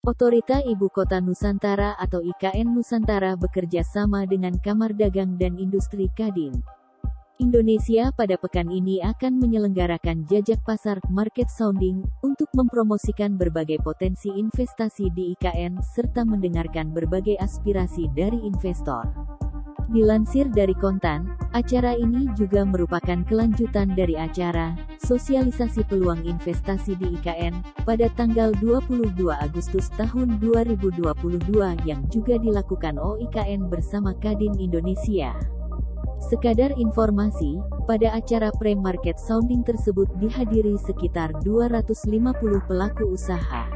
Otorita Ibu Kota Nusantara atau IKN Nusantara bekerja sama dengan Kamar Dagang dan Industri Kadin Indonesia pada pekan ini akan menyelenggarakan jajak pasar market sounding untuk mempromosikan berbagai potensi investasi di IKN serta mendengarkan berbagai aspirasi dari investor. Dilansir dari Kontan, acara ini juga merupakan kelanjutan dari acara sosialisasi peluang investasi di IKN pada tanggal 22 Agustus tahun 2022 yang juga dilakukan OIKN bersama Kadin Indonesia. Sekadar informasi, pada acara pre-market sounding tersebut dihadiri sekitar 250 pelaku usaha.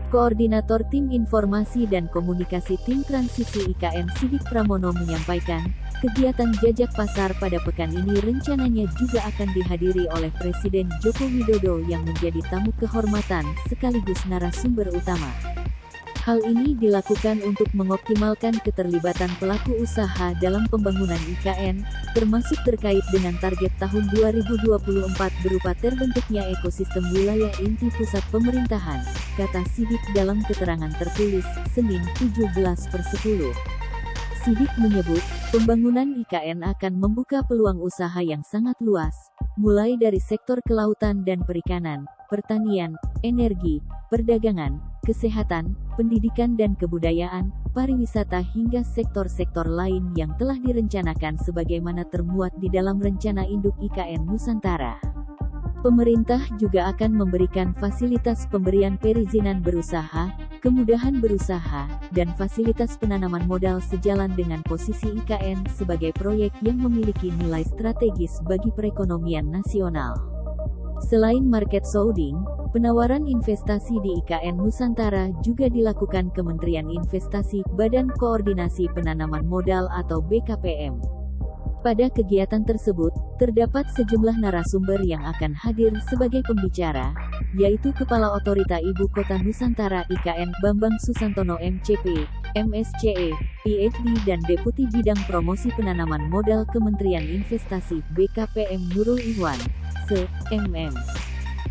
Koordinator Tim Informasi dan Komunikasi Tim Transisi IKN Sidik Pramono menyampaikan, kegiatan jajak pasar pada pekan ini rencananya juga akan dihadiri oleh Presiden Joko Widodo yang menjadi tamu kehormatan sekaligus narasumber utama. Hal ini dilakukan untuk mengoptimalkan keterlibatan pelaku usaha dalam pembangunan IKN, termasuk terkait dengan target tahun 2024 berupa terbentuknya ekosistem wilayah inti pusat pemerintahan, kata Sidik dalam keterangan tertulis, Senin 17/10. Sidik menyebut, pembangunan IKN akan membuka peluang usaha yang sangat luas, mulai dari sektor kelautan dan perikanan, pertanian, energi, perdagangan, kesehatan, pendidikan dan kebudayaan, pariwisata hingga sektor-sektor lain yang telah direncanakan sebagaimana termuat di dalam rencana induk IKN Nusantara. Pemerintah juga akan memberikan fasilitas pemberian perizinan berusaha, kemudahan berusaha, dan fasilitas penanaman modal sejalan dengan posisi IKN sebagai proyek yang memiliki nilai strategis bagi perekonomian nasional. Selain market sounding, penawaran investasi di IKN Nusantara juga dilakukan Kementerian Investasi, Badan Koordinasi Penanaman Modal atau BKPM. Pada kegiatan tersebut, terdapat sejumlah narasumber yang akan hadir sebagai pembicara, yaitu Kepala Otorita Ibu Kota Nusantara IKN Bambang Susantono MCP, MSCE, PhD dan Deputi Bidang Promosi Penanaman Modal Kementerian Investasi BKPM Nurul Ikhwan, MM.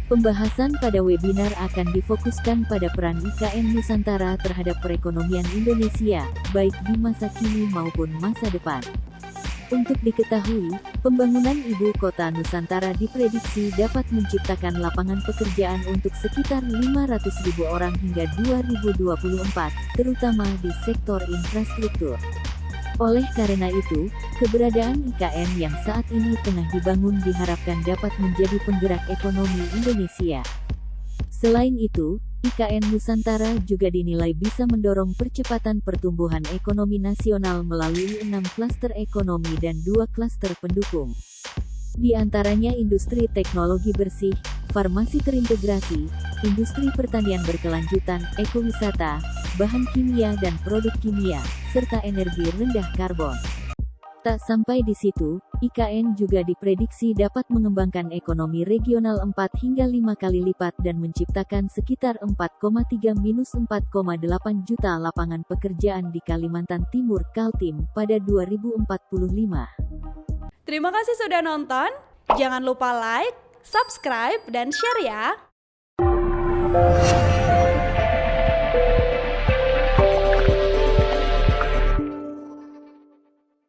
Pembahasan pada webinar akan difokuskan pada peran IKN Nusantara terhadap perekonomian Indonesia, baik di masa kini maupun masa depan. Untuk diketahui, pembangunan Ibu Kota Nusantara diprediksi dapat menciptakan lapangan pekerjaan untuk sekitar 500.000 orang hingga 2024, terutama di sektor infrastruktur. Oleh karena itu, keberadaan IKN yang saat ini tengah dibangun diharapkan dapat menjadi penggerak ekonomi Indonesia. Selain itu, IKN Nusantara juga dinilai bisa mendorong percepatan pertumbuhan ekonomi nasional melalui 6 klaster ekonomi dan 2 klaster pendukung. Di antaranya industri teknologi bersih, farmasi terintegrasi, industri pertanian berkelanjutan, ekowisata, bahan kimia dan produk kimia, serta energi rendah karbon. Tak sampai di situ, IKN juga diprediksi dapat mengembangkan ekonomi regional 4 hingga 5 kali lipat dan menciptakan sekitar 4,3-4,8 juta lapangan pekerjaan di Kalimantan Timur Kaltim pada 2045. Terima kasih sudah nonton, jangan lupa like, subscribe, dan share ya!